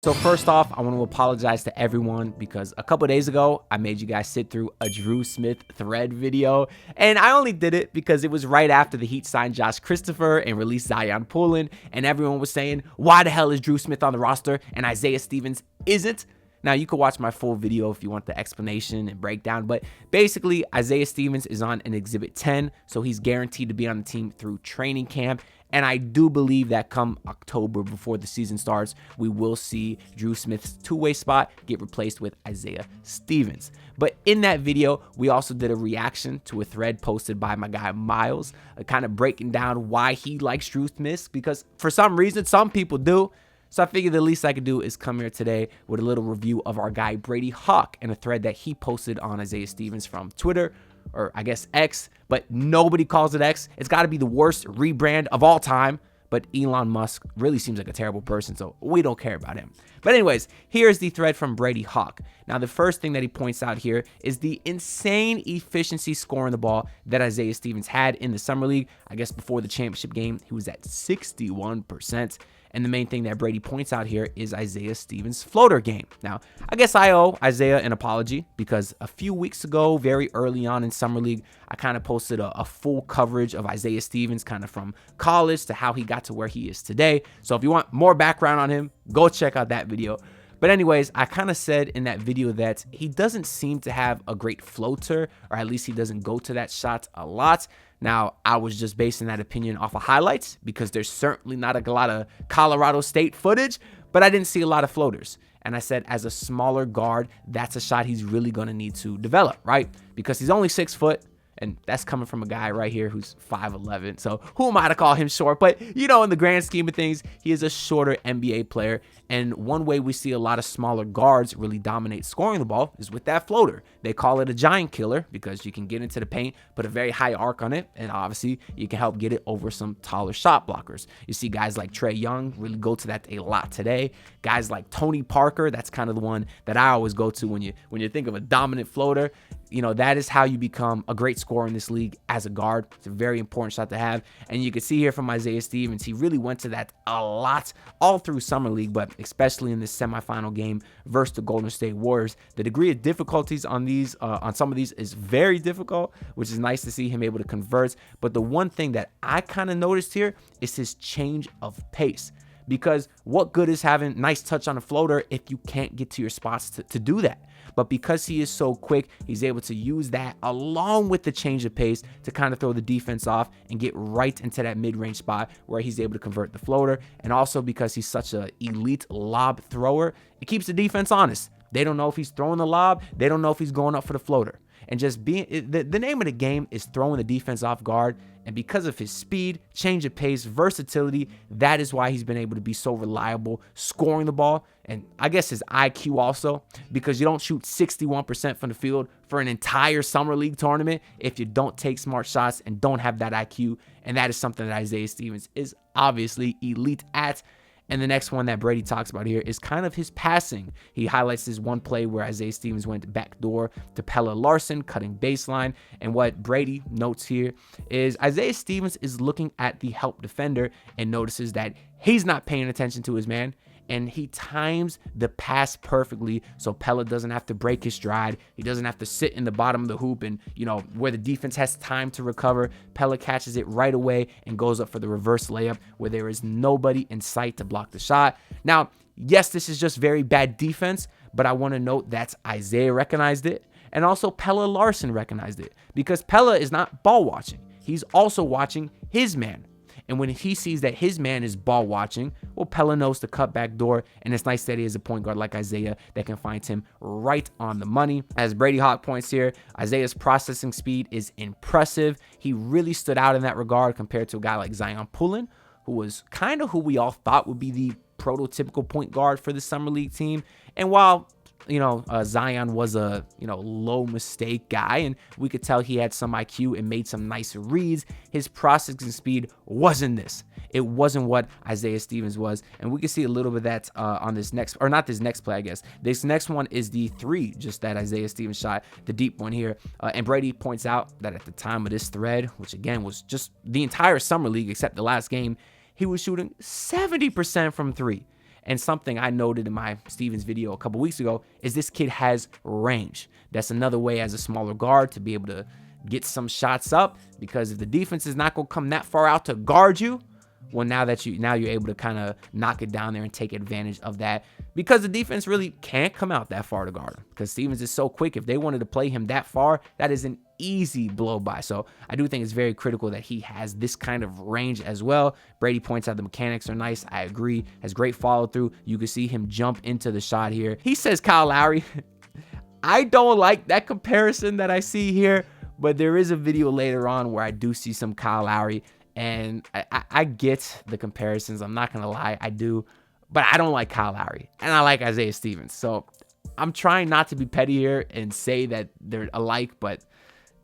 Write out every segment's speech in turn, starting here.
So first off, I want to apologize to everyone because a couple days ago, I made you guys sit through a Drew Smith thread video, and I only did it because it was right after the Heat signed Josh Christopher and released Zion Pullen, and everyone was saying, why the hell is Drew Smith on the roster and Isaiah Stevens isn't? Now, you can watch my full video if you want the explanation and breakdown, but basically, Isaiah Stevens is on an Exhibit 10, so he's guaranteed to be on the team through training camp. And I do believe that come October, before the season starts, we will see Drew Smith's two-way spot get replaced with Isaiah Stevens. But in that video, we also did a reaction to a thread posted by my guy Miles, kind of breaking down why he likes Drew Smith, because for some reason, some people do. So I figured the least I could do is come here today with a little review of our guy Brady Hawk and a thread that he posted on Isaiah Stevens from Twitter, or I guess X, but nobody calls it X. It's got to be the worst rebrand of all time, but Elon Musk really seems like a terrible person, so we don't care about him. But anyways, here's the thread from Brady Hawk. Now, the first thing that he points out here is the insane efficiency scoring the ball that Isaiah Stevens had in the Summer League. I guess before the championship game, he was at 61%. And the main thing that Brady points out here is Isaiah Stevens' floater game. Now, I guess I owe Isaiah an apology because a few weeks ago, very early on in Summer League, I kind of posted a full coverage of Isaiah Stevens, kind of from college to how he got to where he is today. So if you want more background on him, go check out that video. But anyways, I kind of said in that video that he doesn't seem to have a great floater, or at least he doesn't go to that shot a lot. Now, I was just basing that opinion off of highlights because there's certainly not a lot of Colorado State footage, but I didn't see a lot of floaters. And I said, as a smaller guard, that's a shot he's really going to need to develop, right? Because he's only 6 foot. And that's coming from a guy right here who's 5'11". So who am I to call him short? But, you know, in the grand scheme of things, he is a shorter NBA player. And one way we see a lot of smaller guards really dominate scoring the ball is with that floater. They call it a giant killer because you can get into the paint, put a very high arc on it, and obviously you can help get it over some taller shot blockers. You see guys like Trae Young really go to that a lot today. Guys like Tony Parker, that's kind of the one that I always go to when you think of a dominant floater. You know, that is how you become a great scorer in this league as a guard. It's a very important shot to have. And you can see here from Isaiah Stevens, he really went to that a lot all through Summer League, but especially in this semifinal game versus the Golden State Warriors. The degree of difficulties on these, on some of these is very difficult, which is nice to see him able to convert. But the one thing that I kind of noticed here is his change of pace. Because what good is having nice touch on a floater if you can't get to your spots to do that? But because he is so quick, he's able to use that along with the change of pace to kind of throw the defense off and get right into that mid-range spot where he's able to convert the floater. And also because he's such an elite lob thrower, it keeps the defense honest. They don't know if he's throwing the lob. They don't know if he's going up for the floater. And just being the name of the game is throwing the defense off guard. And because of his speed, change of pace, versatility, that is why he's been able to be so reliable scoring the ball. And I guess his IQ also, because you don't shoot 61% from the field for an entire Summer League tournament if you don't take smart shots and don't have that IQ. And that is something that Isaiah Stevens is obviously elite at. And the next one that Brady talks about here is kind of his passing. He highlights this one play where Isaiah Stevens went backdoor to Pelle Larsson, cutting baseline. And what Brady notes here is Isaiah Stevens is looking at the help defender and notices that he's not paying attention to his man. And he times the pass perfectly so Pelle doesn't have to break his stride. He doesn't have to sit in the bottom of the hoop and, you know, where the defense has time to recover. Pelle catches it right away and goes up for the reverse layup where there is nobody in sight to block the shot. Now, yes, this is just very bad defense, but I want to note that Isaiah recognized it and also Pelle Larsson recognized it because Pelle is not ball watching. He's also watching his man. And when he sees that his man is ball watching, well, Pelle knows to cut back door. And it's nice that he is a point guard like Isaiah that can find him right on the money. As Brady Hawk points here, Isaiah's processing speed is impressive. He really stood out in that regard compared to a guy like Zion Pullen, who was kind of who we all thought would be the prototypical point guard for the Summer League team. And while Zion was a, low mistake guy, and we could tell he had some IQ and made some nice reads, his processing speed wasn't this. It wasn't what Isaiah Stevens was. And we can see a little bit of that on this next, or not this next play, I guess. This next one is the 3, just that Isaiah Stevens shot, the deep one here. And Brady points out that at the time of this thread, which again was just the entire Summer League except the last game, he was shooting 70% from 3. And something I noted in my Stevens video a couple weeks ago is this kid has range. That's another way as a smaller guard to be able to get some shots up, because if the defense is not going to come that far out to guard you, well, now you're able to kind of knock it down there and take advantage of that, because the defense really can't come out that far to guard him, because Stevens is so quick. If they wanted to play him that far, that is an easy blow by. So I do think it's very critical that he has this kind of range as well. Brady points out the mechanics are nice. I agree. Has great follow through. You can see him jump into the shot here. He says Kyle Lowry. I don't like that comparison that I see here, but there is a video later on where I do see some Kyle Lowry. And I get the comparisons. I'm not going to lie. I do. But I don't like Kyle Lowry. And I like Isaiah Stevens. So I'm trying not to be petty here and say that they're alike, but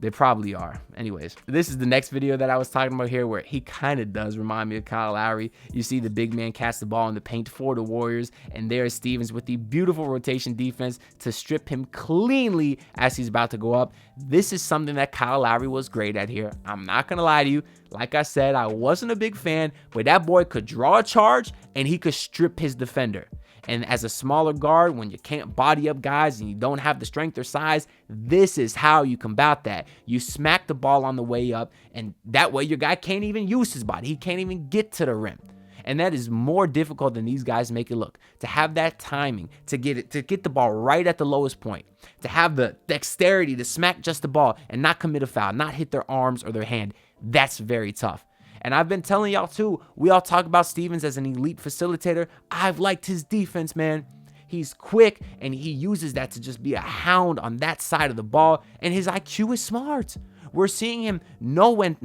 they probably are. Anyways, this is the next video that I was talking about here, where he kind of does remind me of Kyle Lowry. You see the big man catch the ball in the paint for the Warriors, and there's Stevens with the beautiful rotation defense to strip him cleanly as he's about to go up. This is something that Kyle Lowry was great at here. I'm not going to lie to you. Like I said, I wasn't a big fan, but that boy could draw a charge and he could strip his defender. And as a smaller guard, when you can't body up guys and you don't have the strength or size, this is how you combat that. You smack the ball on the way up, and that way your guy can't even use his body. He can't even get to the rim. And that is more difficult than these guys make it look. To have that timing, to get the ball right at the lowest point, to have the dexterity to smack just the ball and not commit a foul, not hit their arms or their hand, that's very tough. And I've been telling y'all too, we all talk about Stevens as an elite facilitator. I've liked his defense, man. He's quick, and he uses that to just be a hound on that side of the ball, and his IQ is smart. We're seeing him know when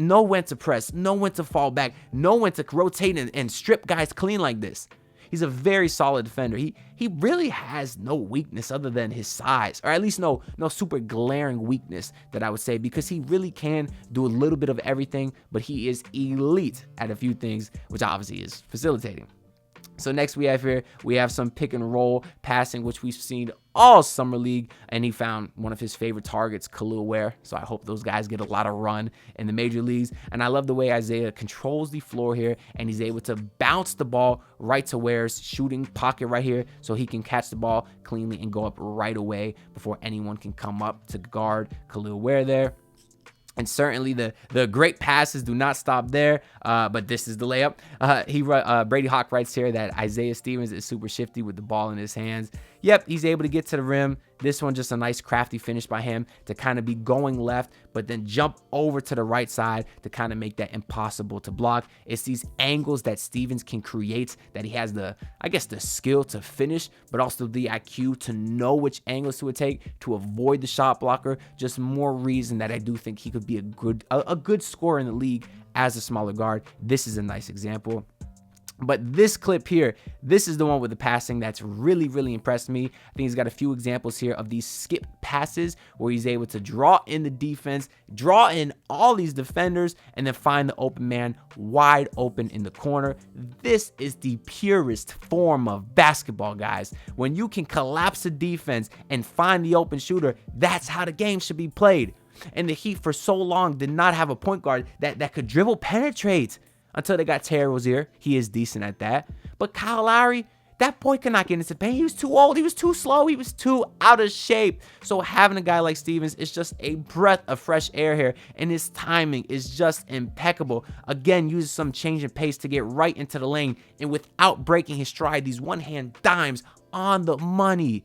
to press, know when to fall back, know when to rotate and strip guys clean like this. He's a very solid defender. He really has no weakness other than his size, or at least no super glaring weakness that I would say, because he really can do a little bit of everything, but he is elite at a few things, which obviously is facilitating. So next we have some pick and roll passing, which we've seen all summer league, and he found one of his favorite targets, Khalil Ware. So I hope those guys get a lot of run in the major leagues. And I love the way Isaiah controls the floor here, and he's able to bounce the ball right to Ware's shooting pocket right here, so he can catch the ball cleanly and go up right away before anyone can come up to guard Khalil Ware there. And certainly the great passes do not stop there, but this is the layup. Brady Hawk writes here that Isaiah Stevens is super shifty with the ball in his hands. Yep, he's able to get to the rim. This one just a nice crafty finish by him to kind of be going left, but then jump over to the right side to kind of make that impossible to block. It's these angles that Stevens can create that he has the skill to finish, but also the IQ to know which angles to take to avoid the shot blocker. Just more reason that I do think he could be a good scorer in the league as a smaller guard. This is a nice example. But this clip here, this is the one with the passing that's really, really impressed me. I think he's got a few examples here of these skip passes where he's able to draw in the defense, draw in all these defenders, and then find the open man wide open in the corner. This is the purest form of basketball, guys. When you can collapse the defense and find the open shooter, that's how the game should be played. And the Heat for so long did not have a point guard that could dribble penetrate. Until they got Terry Rozier. He is decent at that. But Kyle Lowry, that boy could not get into paint. He was too old. He was too slow. He was too out of shape. So having a guy like Stevens is just a breath of fresh air here. And his timing is just impeccable. Again, uses some change in pace to get right into the lane. And without breaking his stride, these one-hand dimes on the money.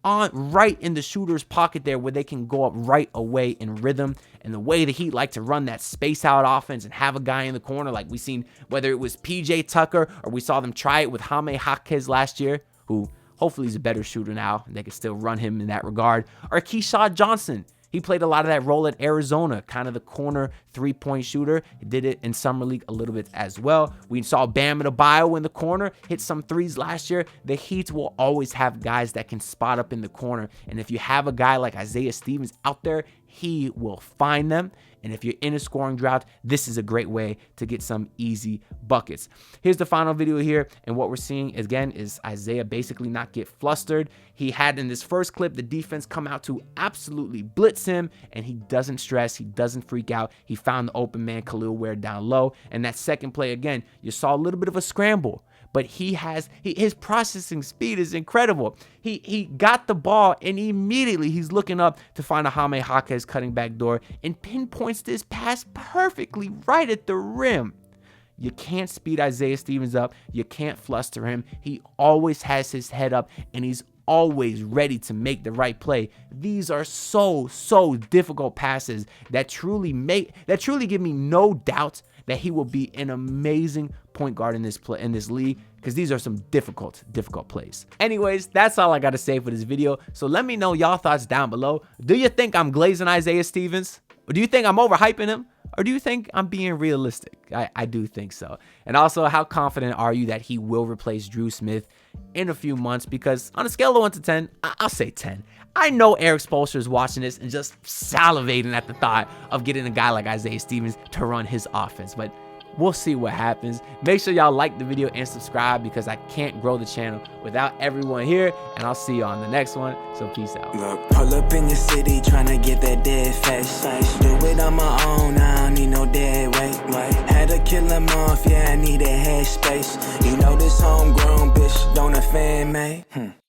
Right in the shooter's pocket there, where they can go up right away in rhythm. And the way the Heat like to run that space out offense and have a guy in the corner, like we seen, whether it was PJ Tucker or we saw them try it with Jaime Jaquez last year, who hopefully is a better shooter now and they can still run him in that regard, or Keyshawn Johnson. He played a lot of that role at Arizona, kind of the corner three-point shooter. He did it in Summer League a little bit as well. We saw Bam Adebayo in the corner, hit some threes last year. The Heat will always have guys that can spot up in the corner. And if you have a guy like Isaiah Stevens out there, he will find them. And if you're in a scoring drought, this is a great way to get some easy buckets. Here's the final video here. And what we're seeing, again, is Isaiah basically not get flustered. He had in this first clip, the defense come out to absolutely blitz him. And he doesn't stress. He doesn't freak out. He found the open man, Khalil Ware, down low. And that second play, again, you saw a little bit of a scramble. but his processing speed is incredible. He got the ball and immediately he's looking up to find a Jaime Jaquez cutting back door and pinpoints this pass perfectly right at the rim. You can't speed Isaiah Stevens up. You can't fluster him. He always has his head up and he's always ready to make the right play. These are so difficult passes that truly give me no doubt that he will be an amazing point guard in this league, because these are some difficult plays. Anyways, that's all I got to say for this video. So let me know y'all thoughts down below. Do you think I'm glazing Isaiah Stevens? Or do you think I'm overhyping him? Or do you think I'm being realistic? I do think so. And also, how confident are you that he will replace Drew Smith in a few months? Because on a scale of 1 to 10, I'll say 10. I know Eric Spoelstra is watching this and just salivating at the thought of getting a guy like Isaiah Stevens to run his offense. But we'll see what happens. Make sure y'all like the video and subscribe, because I can't grow the channel without everyone here. And I'll see you on the next one. So peace out. Look, pull up in your city trying to get that dead face. Do it on my own, I don't need no dead weight. Had to kill him off, yeah, I need a head space. You know this homegrown bitch don't offend me.